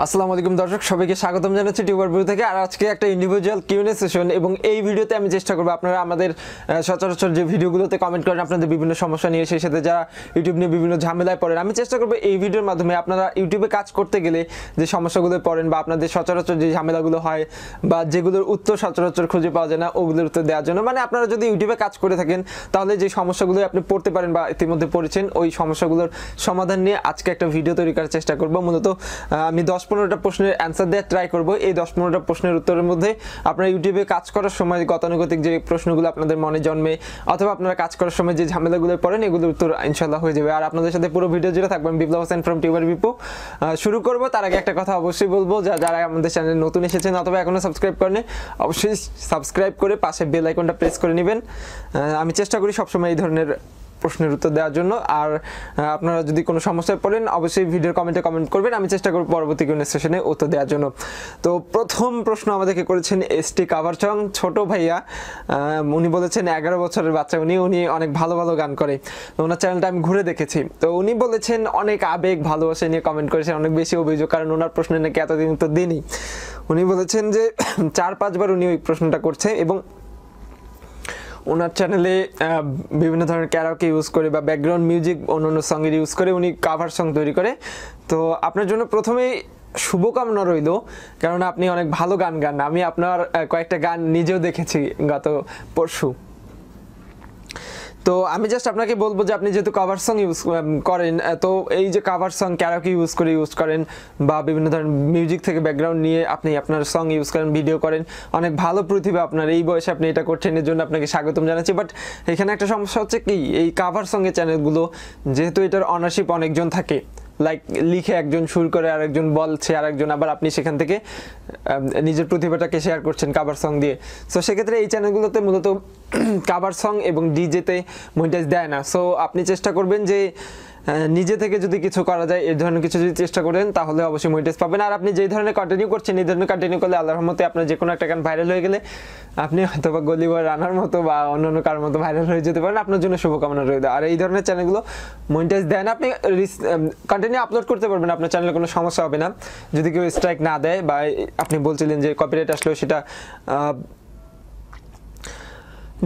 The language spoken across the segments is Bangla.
আসসালামু আলাইকুম দর্শক, সবাইকে স্বাগতম জানাচ্ছি টিউবার ভিডিও থেকে। আর আজকে একটা ইন্ডিভিজুয়াল কিউএনএ সেশন, এবং এই ভিডিওতে আমি চেষ্টা করব আপনারা আমাদের সচরাচর যে ভিডিওগুলোতে কমেন্ট করেন আপনাদের বিভিন্ন সমস্যা নিয়ে, সেই সাথে যারা ইউটিউব নিয়ে বিভিন্ন ঝামেলায় পড়েন, আমি চেষ্টা করব এই ভিডিওর মাধ্যমে আপনারা ইউটিউবে কাজ করতে গেলে যে সমস্যাগুলো পড়েন বা আপনাদের সচরাচর যে ঝামেলাগুলো হয় বা যেগুলোর উত্তর সচরাচর খুঁজে পাওয়া যায় না, ওগুলোর উত্তর দেওয়ার জন্য। মানে আপনারা যদি ইউটিউবে কাজ করে থাকেন তাহলে যে সমস্যাগুলো আপনি পড়তে পারেন বা ইতিমধ্যে পড়েছেন, ওই সমস্যাগুলোর সমাধান নিয়ে আজকে একটা ভিডিও তৈরি করার চেষ্টা করব। মূলত আমি 10-15টা প্রশ্নের অ্যান্সার দেওয়ার ট্রাই করব। এই 10-15টা প্রশ্নের উত্তরের মধ্যে আপনারা ইউটিউবে কাজ করার সময় গতানুগতিক যে প্রশ্নগুলো আপনাদের মনে জন্মে অথবা আপনারা কাজ করার সময় যে ঝামেলাগুলো পড়েন, এগুলোর উত্তর ইনশাআল্লাহ হয়ে যাবে। আর আপনাদের সাথে পুরো ভিডিও জুড়ে থাকবেন বিপ্লব হোসেন ফ্রম টিউবার বিপু। শুরু করব তার আগে একটা কথা অবশ্যই বলবো, যারা আমাদের চ্যানেলে নতুন এসেছেন অথবা এখনো সাবস্ক্রাইব করেন, অবশ্যই সাবস্ক্রাইব করে পাশে বেল আইকনটা প্রেস করে নেবেন। আমি চেষ্টা করি সবসময় এই ধরনের প্রশ্নের উত্তর দেওয়ার জন্য। আর আপনারা যদি কোনো সমস্যায় পড়েন অবশ্যই ভিডিওর কমেন্টে কমেন্ট করবেন, আমি চেষ্টা করব পরবর্তী কোনো সেশনে উত্তর দেওয়ার জন্য। তো প্রথম প্রশ্ন আমাদেরকে করেছেন এসটি কাভারচং ছোট ভাইয়া। উনি বলেছেন 11 বছরের বাচ্চা উনি অনেক ভালো ভালো গান করে। ওনার চ্যানেলটা আমি ঘুরে দেখেছি। তো উনি বলেছেন অনেক আবেগ ভালোবাসা নিয়ে কমেন্ট করেছেন, অনেক বেশি অভিযোগ, কারণ ওনার প্রশ্নে নাকি এতদিন উত্তর দিইনি। উনি বলেছেন যে 4-5 বার উনি ওই প্রশ্নটা করছে, এবং ওনার চ্যানেলে বিভিন্ন ধরনের ক্যারাওকে ইউজ করে বা ব্যাকগ্রাউন্ড মিউজিক অন্যান্য সঙ্গের ইউজ করে উনি কাভার সং তৈরি করে। তো আপনার জন্য প্রথমেই শুভকামনা রইল, কারণ আপনি অনেক ভালো গান গান। আমি আপনার কয়েকটা গান নিজেও দেখেছি গত পরশু। তো আমি জাস্ট আপনাকে বলবো যে আপনি যেহেতু কাভার সং ইউজ করেন, তো এই যে কাভার সং ক্যারাওকে ইউজ করেন বা বিভিন্ন ধরনের মিউজিক থেকে ব্যাকগ্রাউন্ড নিয়ে আপনি আপনার সং ইউজ করেন, ভিডিও করেন, অনেক ভালো প্রতিভা আপনার। এই বয়সে আপনি এটা করছেন, এর জন্য আপনাকে স্বাগতম জানাচ্ছি। বাট এখানে একটা সমস্যা হচ্ছে কি, এই কাভার সঙ্গের চ্যানেলগুলো যেহেতু এটার অনারশিপ অনেকজন থাকে, লাইক লিখে একজন সুর করে আরেকজন বলছে আরেকজন, আবার আপনি সেখান থেকে নিজের প্রতিভাটাকে শেয়ার করছেন কাভার সং দিয়ে। সো সেক্ষেত্রে এই চ্যানেলগুলোতে মূলত কাভার সং এবং ডিজেতে মনিটাইজ দেয় না। সো আপনি চেষ্টা করবেন যে নিজে থেকে যদি কিছু করা যায়, এই ধরনের কিছু যদি চেষ্টা করেন তাহলে অবশ্যই মনিটাইজ পাবেন। আর আপনি যেই ধরনের কন্টিনিউ করছেন, এই ধরনের কন্টিনিউ করলে আল্লাহর রহমতে আপনার যে কোনো একটা গান ভাইরাল হয়ে গেলে আপনি হয়তো বা গলিবর রানার মতো বা অন্যান্য কারোর মতো ভাইরাল হয়ে যেতে পারেন। আপনার জন্য শুভকামনা রইল। আর এই ধরনের চ্যানেলগুলো মনিটাইজ দেয় না, আপনি কন্টিনিউ আপলোড করতে পারবেন, আপনার চ্যানেলে কোনো সমস্যা হবে না যদি কেউ স্ট্রাইক না দেয় বা আপনি বলছিলেন যে কপিরাইট আসলেও সেটা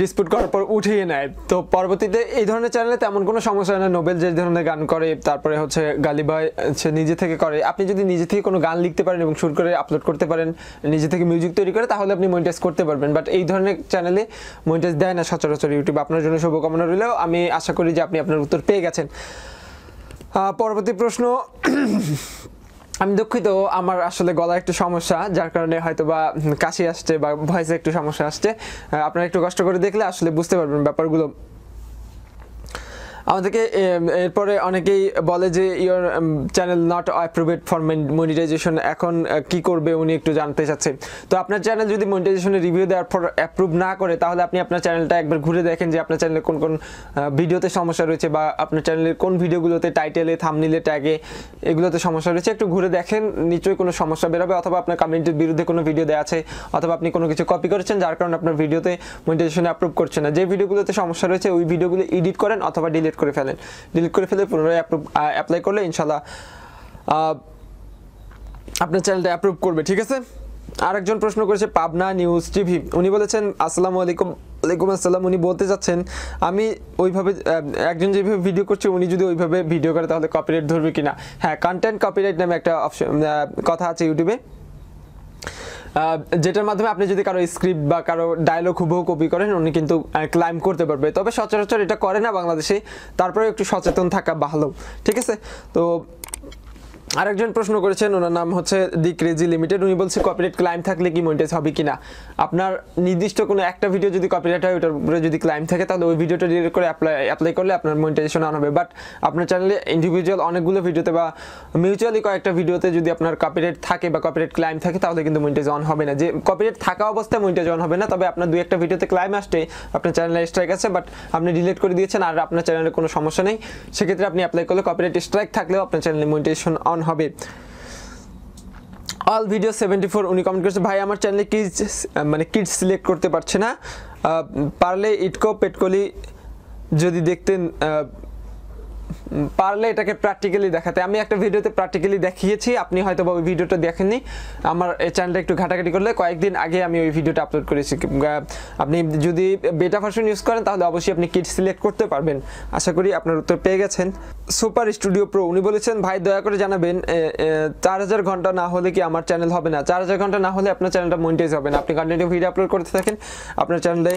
ডিসপিউট করার পর উঠিয়ে নেয়। তো পরবর্তীতে এই ধরনের চ্যানেলে তেমন কোনো সমস্যা হয় না। নোবেল যে ধরনের গান করে, তারপরে হচ্ছে গালিবাই সে নিজে থেকে করে, আপনি যদি নিজে থেকে কোনো গান লিখতে পারেন এবং সুর করে আপলোড করতে পারেন, নিজে থেকে মিউজিক তৈরি করে, তাহলে আপনি মনিটাইজ করতে পারবেন। বাট এই ধরনের চ্যানেলে মনিটাইজ দেয় না সচরাচর ইউটিউব। আপনার জন্য শুভকামনা রইলেও আমি আশা করি যে আপনি আপনার উত্তর পেয়ে গেছেন। পরবর্তী প্রশ্ন, আমি দুঃখিত, আমার আসলে গলা একটু সমস্যা, যার কারণে হয়তো বা কাশি আসছে বা ভয়েসে একটু সমস্যা আসছে। আপনারা একটু কষ্ট করে দেখলে আসলে বুঝতে পারবেন ব্যাপারগুলো। আমাদেরকে এরপরে অনেকেই বলে যে your channel not approved for monetization, এখন কি করবে উনি একটু জানতে চাচ্ছে। তো আপনার চ্যানেল যদি মনিটাইজেশনের রিভিউ দেওয়ার পর অ্যাপ্রুভ না করে, তাহলে আপনি আপনার চ্যানেলটা একবার ঘুরে দেখেন যে আপনার চ্যানেলে কোন কোন ভিডিওতে সমস্যা রয়েছে বা আপনার চ্যানেলের কোন ভিডিওগুলোতে টাইটেলে, থাম্বনেইলে, ট্যাগে এগুলোতে সমস্যা রয়েছে। একটু ঘুরে দেখেন, নিশ্চয়ই কোনো সমস্যা বেরোবে, অথবা আপনার কমিউনিটির বিরুদ্ধে কোনো ভিডিও দেওয়া আছে, অথবা আপনি কোনো কিছু কপি করেছেন যার কারণে আপনার ভিডিওতে মনিটাইজেশন অ্যাপ্রুভ করছে না। যে ভিডিওগুলোতে সমস্যা রয়েছে ওই ভিডিওগুলো এডিট করেন অথবা ডিলিট করে ফেলে পুনরায় অ্যাপ্লাই করলে ইনশাআল্লাহ আপনার চ্যানেলটা অ্যাপ্রুভ করবে। ঠিক আছে। আরেকজন প্রশ্ন করেছে পাবনা নিউজ টিভি। উনি বলেছেন আসসালামু আলাইকুম। ওয়ালাইকুম আসসালাম। উনি বলতে চাচ্ছেন আমি ওইভাবে একজন যেভাবে ভিডিও করছে উনি যদি ওইভাবে ভিডিও করে তাহলে কপিরাইট ধরবে কিনা। হ্যাঁ, কন্টেন্ট কপিরাইট নামে একটা অপশন কথা আছে ইউটিউবে, যেটার মাধ্যমে আপনি যদি কারো স্ক্রিপ্ট বা কারো ডায়লগ হুবহু কপি করেন উনি কিন্তু ক্লাইম করতে পারবে। তবে সচরাচর এটা করে না বাংলাদেশে, তারপরে একটু সচেতন থাকা ভালো। ঠিক আছে। তো আরেকজন প্রশ্ন করেছেন, ওনার নাম হচ্ছে দি ক্রেজি লিমিটেড। উনি বলছে কপিরাইট ক্লাইম থাকলে কি মনিটাইজ হবে কিনা। আপনার নির্দিষ্ট কোনো একটা ভিডিও যদি কপিরাইট হয়, ওটার উপরে যদি ক্লাইম থাকে তাহলে ওই ভিডিওটা ডিলিট করে অ্যাপ্লাই করলে আপনার মনিটাইজেশন অন হবে। বাট আপনার চ্যানেলে ইন্ডিভিজুয়াল অনেকগুলো ভিডিওতে বা মিউচুয়ালি কয়েকটা ভিডিওতে যদি আপনার কপিরাইট থাকে বা কপিরাইট ক্লাইম থাকে তাহলে কিন্তু মনিটাইজ অন হবে না। যে কপিরাইট থাকা অবস্থায় মনিটাইজ অন হবে না, তবে আপনার 2-1টা ভিডিওতে ক্লাইম আসছে, আপনার চ্যানেলে স্ট্রাইক আছে, বাট আপনি ডিলিট করে দিয়েছেন আর আপনার চ্যানেলে কোনো সমস্যা নেই, সেক্ষেত্রে আপনি অ্যাপ্লাই করলে কপিরাইট স্ট্রাইক থাকলেও আপনার চ্যানেলে মনিটাইজেশন অন হবে। অল ভিডিও 74 উনি কমেন্ট করেছে ভাই আমার চ্যানেলে কিডস সিলেক্ট করতে পারছে না, পারলে ইটকো পেটকলি যদি দেখতেন পারলে এটাকে প্র্যাকটিক্যালি দেখাতে। আমি একটা ভিডিওতে প্র্যাকটিক্যালি দেখিয়েছি, আপনি হয়তো ওই ভিডিওটা দেখেননি। আমার এই চ্যানেলটা একটু ঘাটাঘাটি করলে কয়েকদিন আগে আমি ওই ভিডিওটা আপলোড করেছি। আপনি যদি বেটা ভার্সন ইউজ করেন তাহলে অবশ্যই আপনি কিট সিলেক্ট করতে পারবেন। আশা করি আপনার উত্তর পেয়ে গেছেন। সুপার স্টুডিও প্রো উনি বলেছেন, ভাই দয়া করে জানাবেন 4000 ঘন্টা না হলে কি আমার চ্যানেল হবে না? 4000 ঘন্টা না হলে আপনার চ্যানেলটা মনিটাইজ হবে না। আপনি কন্টিনিউ ভিডিও আপলোড করতে থাকেন, আপনার চ্যানেলে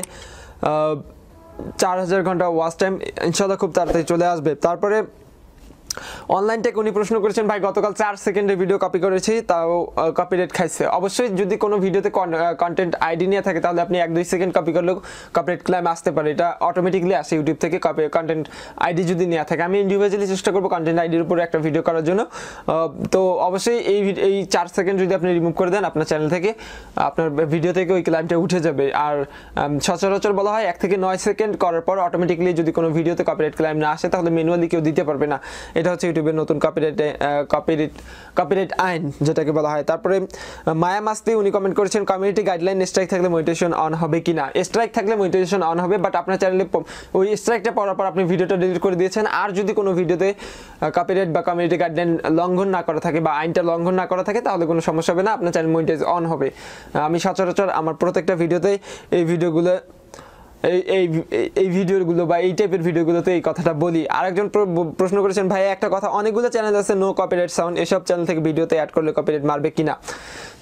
4000 ঘন্টা ওয়াচ টাইম ইনশাআল্লাহ খুব তাড়াতাড়ি চলে আসবে। তারপরে অনলাইন টেক উনি প্রশ্ন করেছেন, ভাই গতকাল 4 সেকেন্ডের ভিডিও কপি করেছি তাও কপিরাইট খাইছে। অবশ্যই যদি কোনো ভিডিওতে কন্টেন্ট আইডি নিয়ে থাকে তাহলে আপনি 1-2 সেকেন্ড কপি করলেও কপিরাইট ক্লেম আসতে পারে, এটা অটোমেটিকলি আসে ইউটিউব থেকে কন্টেন্ট আইডি যদি নেওয়া থাকে। আমি ইন্ডিভিজুয়ালি চেষ্টা করবো কন্টেন্ট আইডির উপরে একটা ভিডিও করার জন্য। তো অবশ্যই এই 4 সেকেন্ড যদি আপনি রিমুভ করে দেন আপনার চ্যানেল থেকে, আপনার ভিডিও থেকে ওই ক্লেমটা উঠে যাবে। আর সচরাচর বলা হয় 1 থেকে 9 সেকেন্ড করার পর অটোমেটিকলি যদি কোনো ভিডিওতে কপিরাইট ক্লেম না আসে তাহলে ম্যানুয়ালি কেউ দিতে পারবে না। এটা হচ্ছে ইউটিউবের নতুন কপিরাইট আইন যেটাকে বলা হয়। তারপরে মায়া মাস্তি উনি কমেন্ট করেছেন, কমিউনিটি গাইডলাইন স্ট্রাইক থাকলে মনিটাইজেশন অন হবে কিনা? স্ট্রাইক থাকলে মনিটাইজেশন অন হবে, বাট আপনার চ্যানেলে ওই স্ট্রাইকটা পড়ার পর আপনি ভিডিওটা ডিলিট করে দিয়েছেন। আর যদি কোনো ভিডিওতে কপিরাইট বা কমিউনিটি গাইডলাইন লঙ্ঘন না করা থাকে বা আইনটা লঙ্ঘন না করা থাকে তাহলে কোনো সমস্যা হবে না, আপনার চ্যানেল মনিটাইজ অন হবে। আমি সচরাচর আমার প্রত্যেকটা ভিডিওতে এই ভিডিওগুলো এই ভিডিওগুলো বা এই টাইপের ভিডিওগুলোতে এই কথাটা বলি। আরেকজন প্রশ্ন করেছেন, ভাই একটা কথা, অনেকগুলো চ্যানেল আছে নো কপিরাইট সাউন্ড, এসব চ্যানেল থেকে ভিডিওতে অ্যাড করলে কপিরাইট মারবে কিনা?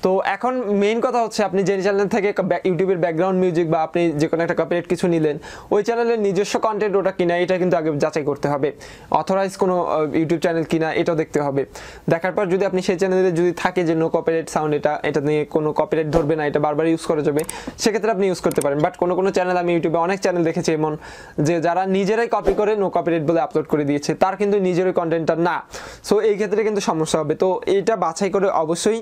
তো এখন মেইন কথা হচ্ছে আপনি যে চ্যানেল থেকে ইউটিউবের ব্যাকগ্রাউন্ড মিউজিক বা আপনি যে কোনো একটা কপিরাইট কিছু নিলেন, ওই চ্যানেলের নিজস্ব কন্টেন্ট ওটা কিনা এটা কিন্তু আগে যাচাই করতে হবে। অথরাইজ কোনো ইউটিউব চ্যানেল কিনা এটাও দেখতে হবে। দেখার পর যদি আপনি সেই চ্যানেলে যদি থাকে যে নো কপিরাইট সাউন্ড, এটা নিয়ে কোনো কপিরাইট ধরবে না, এটা বারবার ইউজ করা যাবে, সেক্ষেত্রে আপনি ইউজ করতে পারেন। বাট কোনো চ্যানেল আমি ইউটিউবে অনেক চ্যানেল দেখেছি এমন যে যারা নিজেরাই কপি করে নো কপিরাইট বলে আপলোড করে দিয়েছে, তার কিন্তু নিজের ওই কন্টেন্টটা না। সো এই ক্ষেত্রে কিন্তু সমস্যা হবে। তো এটা বাছাই করে অবশ্যই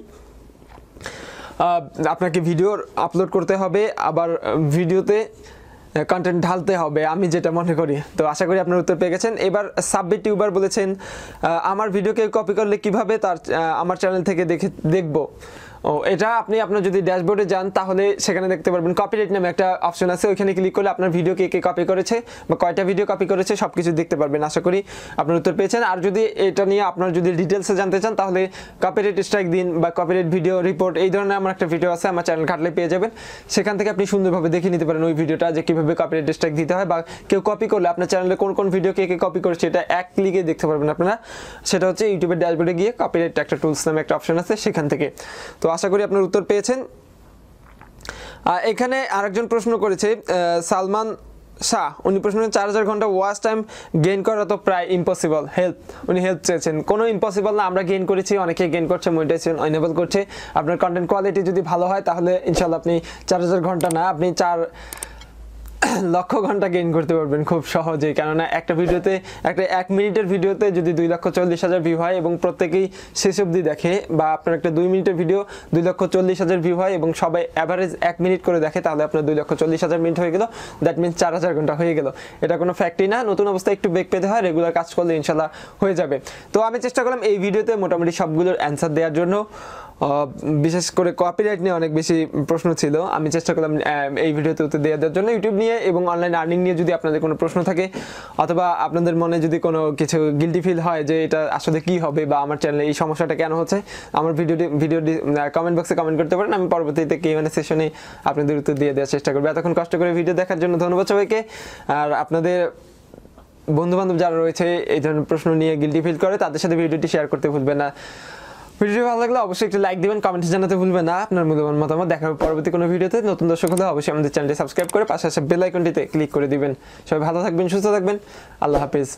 আপনাকে ভিডিও আপলোড করতে হবে, আবার ভিডিওতে কন্টেন্ট ঢালতে হবে, আমি যেটা মনে করি। তো আশা করি আপনার উত্তর পেয়ে গেছেন। এবার সাব্বির টিউবার বলেছেন, আমার ভিডিওকে কপি করলে কিভাবে আমার চ্যানেল থেকে দেখবো? এটা আপনি আপনার যদি ড্যাশবোর্ডে যান তাহলে সেখানে দেখতে পারবেন কপিরাইট নামে একটা অপশন আছে, ওইখানে ক্লিক করলে আপনার ভিডিও কে কপি করেছে বা কয়টা ভিডিও কপি করেছে সব কিছু দেখতে পারবেন। আশা করি আপনার উত্তর পেয়েছেন। আর যদি এটা নিয়ে আপনার যদি ডিটেলসে জানতে চান তাহলে কপিরাইট স্ট্রাইক দিন বা কপিরাইট ভিডিও রিপোর্ট এই ধরনের আমার একটা ভিডিও আছে, আমার চ্যানেল ঘাটলে পেয়ে যাবেন। সেখান থেকে আপনি সুন্দরভাবে দেখে নিতে পারেন ওই ভিডিওটা যে কীভাবে কপিরাইট স্ট্রাইক দিতে হয়, বা কেউ কপি করলে আপনার চ্যানেলে কোন ভিডিও কে কপি করেছে এটা এক ক্লিকে দেখতে পারবেন আপনারা। সেটা হচ্ছে ইউটিউবের ড্যাশবোর্ডে গিয়ে কপিরাইট একটা টুলস নামে একটা অপশন আছে সেখান থেকে। তো আশা করি আপনার উত্তর পেয়েছেন। এখানে আরেকজন প্রশ্ন করেছে সালমান শাহ, উনি প্রশ্ন করেন 4000 ঘন্টা ওয়াচ টাইম গেইন করা তো প্রায় ইম্পসিবল, উনি হেল্প চেয়েছেন। কোনো ইম্পসিবল না, আমরা গেইন করেছি, অনেকে গেইন করছে, মনিটাইজেশন এনেবল করছে। আপনার কন্টেন্ট কোয়ালিটি যদি ভালো হয় তাহলে ইনশাল্লাহ আপনি 4000 ঘন্টা না, আপনি 4 লক্ষ ঘন্টা গেইন করতে পারবেন খুব সহজেই। কেননা একটা ভিডিওতে, একটা 1 মিনিটের ভিডিওতে যদি 2,40,000 ভিউ হয় এবং প্রত্যেকেই শেষ অবধি দেখে, বা আপনার একটা 2 মিনিটের ভিডিও 2,40,000 ভিউ হয় এবং সবাই অ্যাভারেজ 1 মিনিট করে দেখে, তাহলে আপনার 2,40,000 মিনিট হয়ে গেল, দ্যাট মিনস 4000 ঘন্টা হয়ে গেল। এটা কোনো ফ্যাক্টই না, নতুন অবস্থায় একটু বেগ পেতে হয়, রেগুলার কাজ করলে ইনশাল্লাহ হয়ে যাবে। তো আমি চেষ্টা করলাম এই ভিডিওতে মোটামুটি সবগুলোর অ্যান্সার দেওয়ার জন্য। বিশেষ করে কপিরাইট নিয়ে অনেক বেশি প্রশ্ন ছিল, আমি চেষ্টা করলাম এই ভিডিওতে উত্তর দেওয়ার জন্য। ইউটিউব নিয়ে এবং অনলাইন আর্নিং নিয়ে যদি আপনাদের কোনো প্রশ্ন থাকে অথবা আপনাদের মনে যদি কোনো কিছু গিল্টি ফিল হয় যে এটা আসলে কি হবে বা আমার চ্যানেলে এই সমস্যাটা কেন হচ্ছে, আমার ভিডিওটি কমেন্ট বক্সে কমেন্ট করতে পারেন, আমি পরবর্তীতে Q&A সেশনে আপনাদের উত্তর দিয়ে দেওয়ার চেষ্টা করবো। এতক্ষণ কষ্ট করে ভিডিও দেখার জন্য ধন্যবাদ সবাইকে। আর আপনাদের বন্ধুবান্ধব যারা রয়েছে এই ধরনের প্রশ্ন নিয়ে গিল্টি ফিল করে, তাদের সাথে ভিডিওটি শেয়ার করতে ভুলবেন না। ভিডিওটি ভালো লাগলে অবশ্যই একটু লাইক দিবেন, কমেন্টে জানাতে ভুলবেন না আপনার মূল্যবান মতামত। দেখা হবে পরবর্তী কোনো ভিডিওতে। নতুন দর্শক হলে অবশ্যই আমাদের চ্যানেলটি সাবস্ক্রাইব করে পাশে আসা বেল আইকনটিতে ক্লিক করে দিবেন। সবাই ভালো থাকবেন, সুস্থ থাকবেন, আল্লাহ হাফেজ।